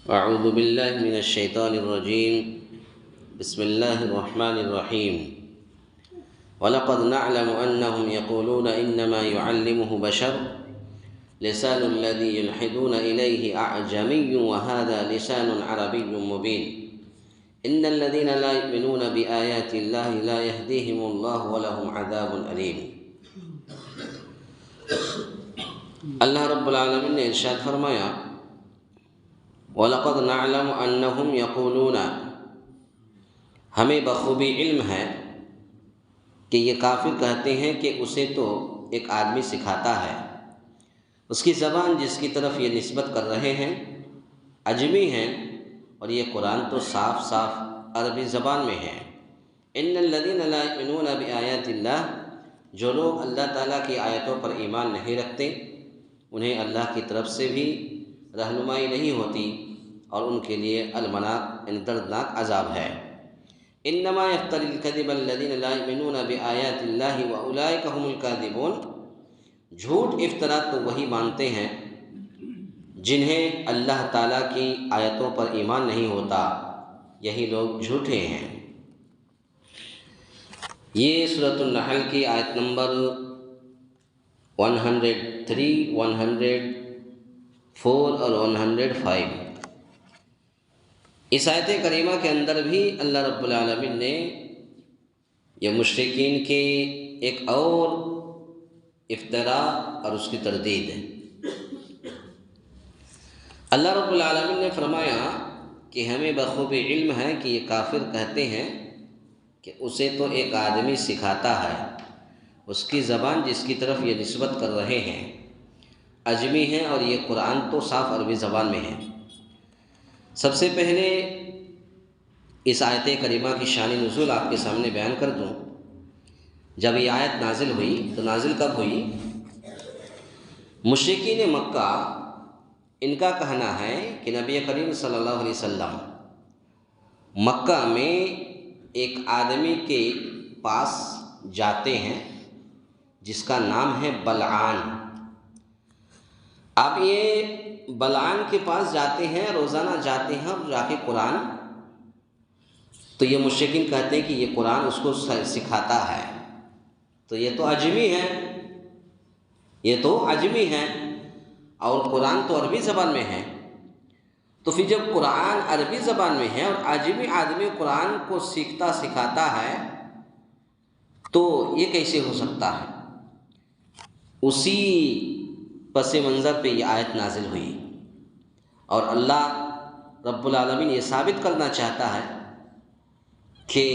أعوذ بالله من الشيطان الرجيم. بسم الله الرحمن الرحيم. ولقد نعلم أنهم يقولون إنما يعلمه بشر لسان الذي يلحدون إليه أعجمي وهذا لسان عربي مبين إن الذين لا يؤمنون بآيات الله لا يهديهم الله ولهم عذاب أليم. اللہ رب العالمین نے ارشاد فرمایا وَلَقَدْ نَعْلَمُ أَنَّهُمْ يَقُولُونَ، ہمیں بخوبی علم ہے کہ یہ کافر کہتے ہیں کہ اسے تو ایک آدمی سکھاتا ہے، اس کی زبان جس کی طرف یہ نسبت کر رہے ہیں عجمی ہیں، اور یہ قرآن تو صاف صاف عربی زبان میں ہے۔ إِنَّ الَّذِينَ لَا يُؤْمِنُونَ بِآيَاتِ اللَّهِ، جو لوگ اللہ تعالیٰ کی آیتوں پر ایمان نہیں رکھتے انہیں اللہ کی طرف سے بھی رہنمائی نہیں ہوتی اور ان کے لیے المناک دردناک عذاب ہے۔ انما یفتری الکذب الذین لا یؤمنون بآیات اللہ واولئک هم الکاذبون، جھوٹ افطرا تو وہی مانتے ہیں جنہیں اللہ تعالیٰ کی آیتوں پر ایمان نہیں ہوتا، یہی لوگ جھوٹے ہیں۔ یہ سورۃ النحل کی آیت نمبر 103، 104 اور 105۔ اس آیت کریمہ کے اندر بھی اللہ رب العالمین نے یہ مشرکین کے ایک اور افتراء اور اس کی تردید ہے۔ اللہ رب العالمین نے فرمایا کہ ہمیں بخوبی علم ہے کہ یہ کافر کہتے ہیں کہ اسے تو ایک آدمی سکھاتا ہے، اس کی زبان جس کی طرف یہ نسبت کر رہے ہیں عجمی ہیں، اور یہ قرآن تو صاف عربی زبان میں ہے۔ سب سے پہلے اس آیت کریمہ کی شان نزول آپ کے سامنے بیان کر دوں۔ جب یہ آیت نازل ہوئی تو نازل کب ہوئی؟ مشرکین مکہ ان کا کہنا ہے کہ نبی کریم صلی اللہ علیہ وسلم مکہ میں ایک آدمی کے پاس جاتے ہیں جس کا نام ہے بلعان۔ اب یہ بلعان کے پاس جاتے ہیں، روزانہ جاتے ہیں اور جا کے قرآن، تو یہ مشرکین کہتے ہیں کہ یہ قرآن اس کو سکھاتا ہے، تو یہ تو عجمی ہے، یہ تو عجمی ہے، اور قرآن تو عربی زبان میں ہے۔ تو پھر جب قرآن عربی زبان میں ہے اور عجمی آدمی قرآن کو سیکھتا سکھاتا ہے تو یہ کیسے ہو سکتا ہے؟ اسی پس منظر پہ یہ آیت نازل ہوئی، اور اللہ رب العالمین یہ ثابت کرنا چاہتا ہے کہ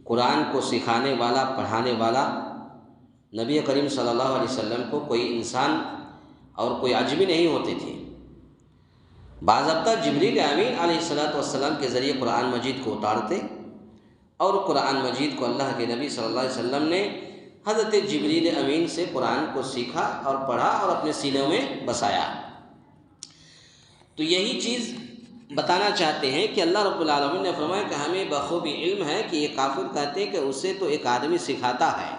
قرآن کو سکھانے والا، پڑھانے والا نبی کریم صلی اللہ علیہ وسلم کو کوئی انسان اور کوئی عجمی نہیں ہوتے تھے۔ بعض وقت جبریل امین علیہ السلام کے ذریعے قرآن مجید کو اتارتے، اور قرآن مجید کو اللہ کے نبی صلی اللہ علیہ وسلم نے حضرت جبریل امین سے قرآن کو سیکھا اور پڑھا اور اپنے سینوں میں بسایا۔ تو یہی چیز بتانا چاہتے ہیں کہ اللہ رب العالمین نے فرمایا کہ ہمیں بخوبی علم ہے کہ یہ کافر کہتے ہیں کہ اسے تو ایک آدمی سکھاتا ہے۔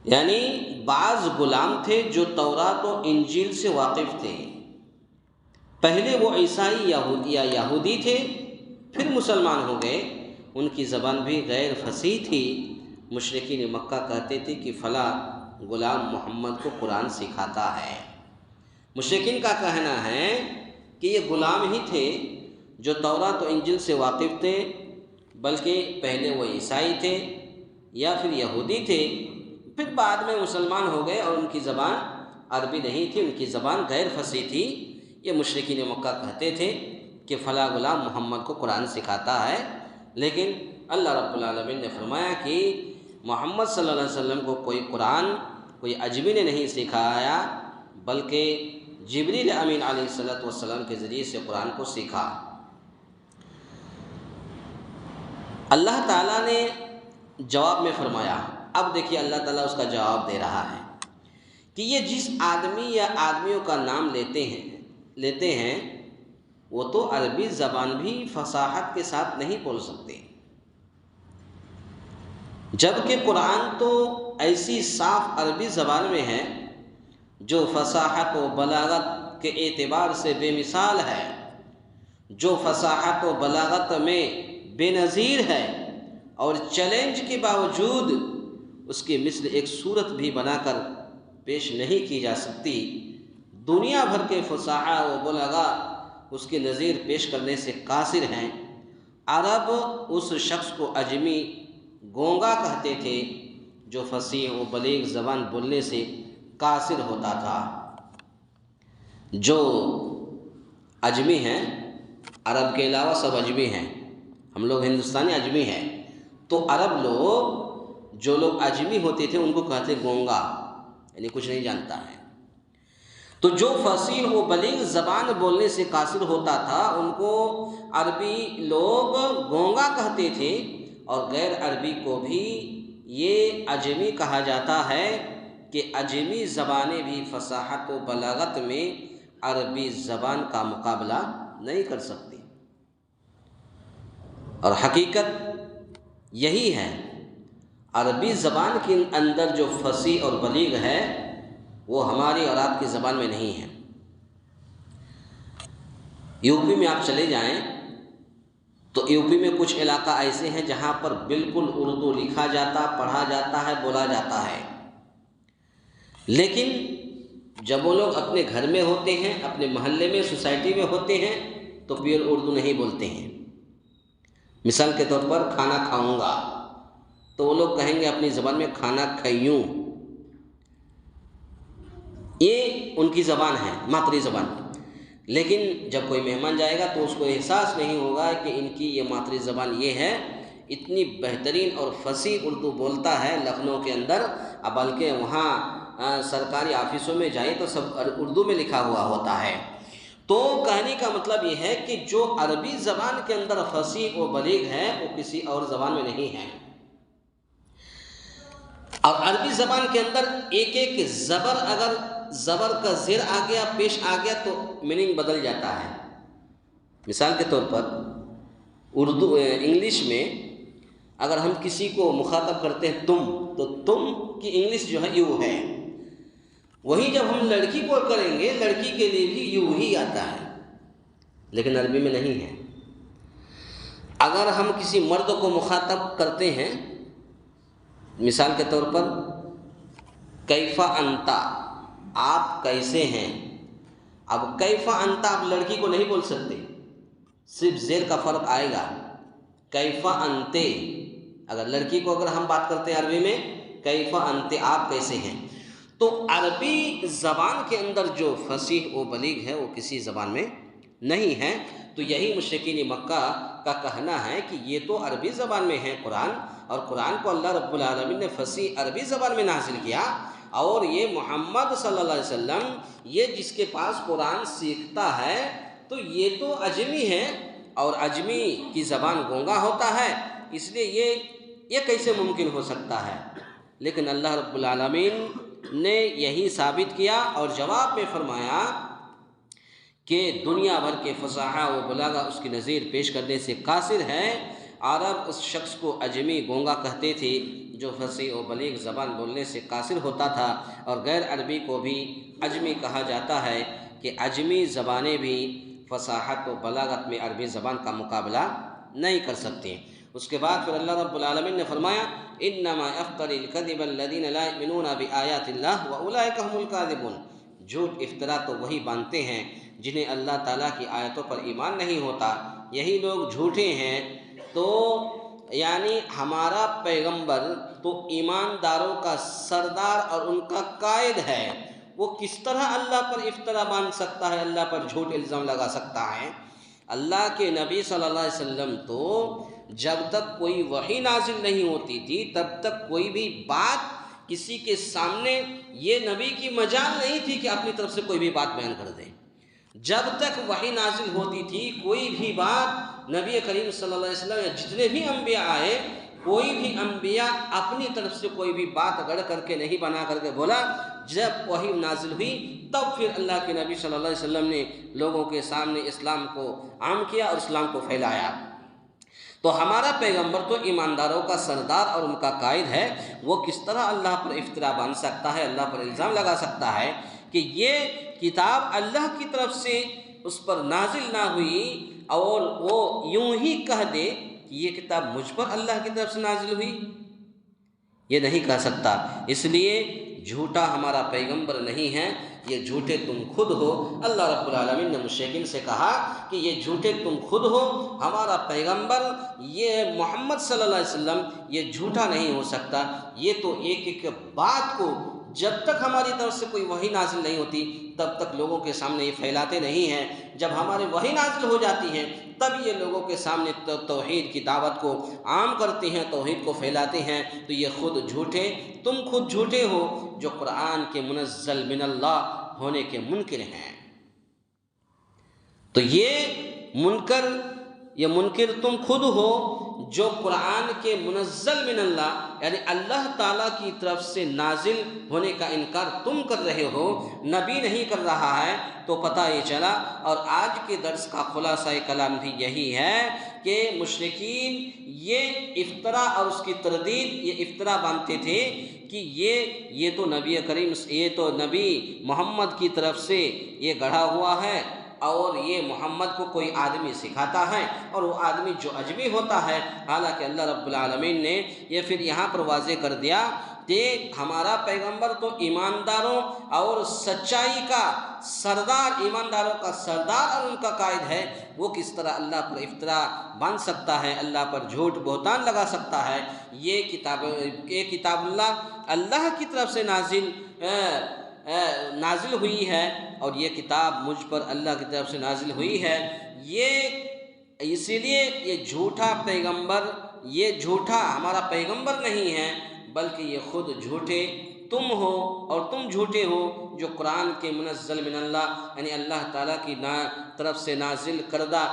یعنی بعض غلام تھے جو تورات و انجیل سے واقف تھے، پہلے وہ عیسائی یا یہودی تھے، پھر مسلمان ہو گئے، ان کی زبان بھی غیر فصیح تھی۔ مشرکین مکہ کہتے تھے کہ فلاں غلام محمد کو قرآن سکھاتا ہے۔ مشرکین کا کہنا ہے کہ یہ غلام ہی تھے جو تورات و انجیل سے واقف تھے، بلکہ پہلے وہ عیسائی تھے یا پھر یہودی تھے، پھر بعد میں مسلمان ہو گئے، اور ان کی زبان عربی نہیں تھی، ان کی زبان غیر فصیح تھی۔ یہ مشرکین مکہ کہتے تھے کہ فلاں غلام محمد کو قرآن سکھاتا ہے، لیکن اللہ رب العالمین نے فرمایا کہ محمد صلی اللہ علیہ وسلم کو کوئی قرآن کوئی عجمی نے نہیں سکھایا، بلکہ جبریل امین علیہ السلام کے ذریعے سے قرآن کو سیکھا۔ اللہ تعالیٰ نے جواب میں فرمایا، اب دیکھیے اللہ تعالیٰ اس کا جواب دے رہا ہے کہ یہ جس آدمی یا آدمیوں کا نام لیتے ہیں وہ تو عربی زبان بھی فصاحت کے ساتھ نہیں بول سکتے، جبکہ قرآن تو ایسی صاف عربی زبان میں ہے جو فصاحت و بلاغت کے اعتبار سے بے مثال ہے، جو فصاحت و بلاغت میں بے نظیر ہے، اور چیلنج کے باوجود اس کی مثل ایک صورت بھی بنا کر پیش نہیں کی جا سکتی۔ دنیا بھر کے فصاحہ و بلاغا اس کے نظیر پیش کرنے سے قاصر ہیں۔ عرب اس شخص کو اجمی گونگا کہتے تھے جو فصیح و بلیغ زبان بولنے سے قاصر ہوتا تھا۔ جو اجمی ہیں، عرب کے علاوہ سب اجمی ہیں، ہم لوگ ہندوستانی اجمی ہیں، تو عرب لوگ جو لوگ اجمی ہوتے تھے ان کو کہتے گونگا، یعنی کچھ نہیں جانتا ہے۔ تو جو فصیح و بلیغ زبان بولنے سے قاصر ہوتا تھا ان کو عربی لوگ گونگا کہتے تھے، اور غیر عربی کو بھی یہ اجمی کہا جاتا ہے کہ اجمی زبانیں بھی فصاحت و بلاغت میں عربی زبان کا مقابلہ نہیں کر سکتی۔ اور حقیقت یہی ہے، عربی زبان کے اندر جو فصیح اور بلیغ ہے وہ ہماری اور آپ کی زبان میں نہیں ہے۔ یو پی میں آپ چلے جائیں تو یو پی میں کچھ علاقہ ایسے ہیں جہاں پر بالکل اردو لکھا جاتا، پڑھا جاتا ہے، بولا جاتا ہے، لیکن جب وہ لوگ اپنے گھر میں ہوتے ہیں، اپنے محلے میں، سوسائٹی میں ہوتے ہیں تو پیور اردو نہیں بولتے ہیں۔ مثال کے طور پر کھانا کھاؤں گا تو وہ لوگ کہیں گے اپنی زبان میں کھانا کھائیوں، یہ ان کی زبان ہے، مادری زبان۔ لیکن جب کوئی مہمان جائے گا تو اس کو احساس نہیں ہوگا کہ ان کی یہ مادری زبان یہ ہے، اتنی بہترین اور فصیح اردو بولتا ہے لکھنؤ کے اندر، بلکہ وہاں سرکاری آفسوں میں جائے تو سب اردو میں لکھا ہوا ہوتا ہے۔ تو کہنے کا مطلب یہ ہے کہ جو عربی زبان کے اندر فصیح و بلیغ ہے وہ کسی اور زبان میں نہیں ہے۔ اور عربی زبان کے اندر ایک ایک زبر، اگر زبر کا زیر آ گیا، پیش آ گیا تو میننگ بدل جاتا ہے۔ مثال کے طور پر انگلش میں اگر ہم کسی کو مخاطب کرتے ہیں تم، تو تم کی انگلش جو ہے یو ہے، وہی جب ہم لڑکی کو کریں گے لڑکی کے لیے بھی یو ہی آتا ہے، لیکن عربی میں نہیں ہے۔ اگر ہم کسی مرد کو مخاطب کرتے ہیں، مثال کے طور پر کیفا انتا، آپ کیسے ہیں، اب کیفا انتا آپ لڑکی کو نہیں بول سکتے، صرف زیر کا فرق آئے گا۔ کیفا انتے، اگر لڑکی کو اگر ہم بات کرتے ہیں عربی میں کیفا انتے، آپ کیسے ہیں، تو عربی زبان کے اندر جو فصیح و بلیغ ہے وہ کسی زبان میں نہیں ہے۔ تو یہی مشرکین مکہ کا کہنا ہے کہ یہ تو عربی زبان میں ہے قرآن، اور قرآن کو اللہ رب العالمین نے فصیح عربی زبان میں نازل کیا، اور یہ محمد صلی اللہ علیہ وسلم یہ جس کے پاس قرآن سیکھتا ہے تو یہ تو اجمی ہے، اور اجمی کی زبان گونگا ہوتا ہے، اس لیے یہ کیسے ممکن ہو سکتا ہے؟ لیکن اللہ رب العالمین نے یہی ثابت کیا اور جواب میں فرمایا کہ دنیا بھر کے فصاحہ و بلاغہ اس کی نظیر پیش کرنے سے قاصر ہے۔ عرب اس شخص کو اجمی گونگا کہتے تھے جو فصیح و بلیغ زبان بولنے سے قاصر ہوتا تھا، اور غیر عربی کو بھی اجمی کہا جاتا ہے کہ اجمی زبانیں بھی فصاحت و بلاغت میں عربی زبان کا مقابلہ نہیں کر سکتے۔ اس کے بعد پھر اللہ رب العالمین نے فرمایا انما یفتری الکذب الذین لا یؤمنون بآیات اللہ واولئک هم الکاذبون، جھوٹ افطرا تو وہی باندھتے ہیں جنہیں اللہ تعالیٰ کی آیتوں پر ایمان نہیں ہوتا، یہی لوگ جھوٹے ہیں۔ تو یعنی ہمارا پیغمبر تو ایمانداروں کا سردار اور ان کا قائد ہے، وہ کس طرح اللہ پر افطرا باندھ سکتا ہے، اللہ پر جھوٹ الزام لگا سکتا ہے؟ اللہ کے نبی صلی اللہ علیہ وسلم تو جب تک کوئی وحی نازل نہیں ہوتی تھی تب تک کوئی بھی بات کسی کے سامنے یہ نبی کی مجال نہیں تھی کہ اپنی طرف سے کوئی بھی بات بیان کر دے۔ جب تک وحی نازل ہوتی تھی کوئی بھی بات نبی کریم صلی اللہ علیہ وسلم یا جتنے بھی انبیاء آئے، کوئی بھی انبیاء اپنی طرف سے کوئی بھی بات گڑھ کر کے نہیں بنا کر کے بولا۔ جب وحی نازل ہوئی تب پھر اللہ کے نبی صلی اللہ علیہ وسلم نے لوگوں کے سامنے اسلام کو عام کیا اور اسلام کو پھیلایا۔ تو ہمارا پیغمبر تو ایمانداروں کا سردار اور ان کا قائد ہے، وہ کس طرح اللہ پر افطرا باندھ سکتا ہے، اللہ پر الزام لگا سکتا ہے کہ یہ کتاب اللہ کی طرف سے اس پر نازل نہ ہوئی اور وہ یوں ہی کہہ دے کہ یہ کتاب مجھ پر اللہ کی طرف سے نازل ہوئی، یہ نہیں کہہ سکتا۔ اس لیے جھوٹا ہمارا پیغمبر نہیں ہے، یہ جھوٹے تم خود ہو۔ اللہ رب العالمین نے مشرکین سے کہا کہ یہ جھوٹے تم خود ہو، ہمارا پیغمبر یہ محمد صلی اللہ علیہ وسلم یہ جھوٹا نہیں ہو سکتا، یہ تو ایک ایک بات کو جب تک ہماری طرف سے کوئی وحی نازل نہیں ہوتی تب تک لوگوں کے سامنے یہ پھیلاتے نہیں ہیں، جب ہمارے وحی نازل ہو جاتی ہیں تب یہ لوگوں کے سامنے توحید کی دعوت کو عام کرتے ہیں، توحید کو پھیلاتے ہیں۔ تو یہ خود جھوٹے، تم خود جھوٹے ہو جو قرآن کے منزل من اللہ ہونے کے منکر ہیں۔ تو یہ منکر تم خود ہو جو قرآن کے منزل من اللہ یعنی اللہ تعالیٰ کی طرف سے نازل ہونے کا انکار تم کر رہے ہو، نبی نہیں کر رہا ہے۔ تو پتہ یہ چلا، اور آج کے درس کا خلاصہ کلام بھی یہی ہے کہ مشرکین یہ افطرا اور اس کی تردید، یہ افطرا باندھتے تھے کہ یہ تو نبی محمد کی طرف سے یہ گڑھا ہوا ہے، اور یہ محمد کو کوئی آدمی سکھاتا ہے، اور وہ آدمی جو اجمی ہوتا ہے۔ حالانکہ اللہ رب العالمین نے یہ پھر یہاں پر واضح کر دیا کہ ہمارا پیغمبر تو ایمانداروں اور سچائی کا سردار، ایمانداروں کا سردار اور ان کا قائد ہے، وہ کس طرح اللہ پر افطرا باندھ سکتا ہے، اللہ پر جھوٹ بہتان لگا سکتا ہے۔ یہ کتاب اللہ کی طرف سے نازل ہوئی ہے، اور یہ کتاب مجھ پر اللہ کی طرف سے نازل ہوئی ہے۔ اسی لیے یہ جھوٹا پیغمبر، یہ جھوٹا ہمارا پیغمبر نہیں ہے، بلکہ یہ خود جھوٹے تم ہو، اور تم جھوٹے ہو جو قرآن کے منزل من اللہ یعنی اللہ تعالیٰ کی طرف سے نازل کردہ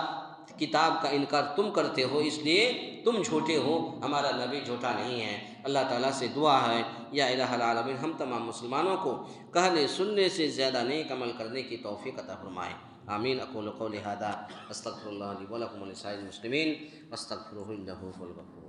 کتاب کا انکار تم کرتے ہو، اس لیے تم جھوٹے ہو، ہمارا نبی جھوٹا نہیں ہے۔ اللہ تعالیٰ سے دعا ہے یا الہ العالمین ہم تمام مسلمانوں کو کہنے سننے سے زیادہ نیک عمل کرنے کی توفیق عطا فرمائے، آمین۔ اقول قولی ھذا استغفر اللہ لی ولکم ولسائر المسلمین واستغفروہ انہ هو الغفور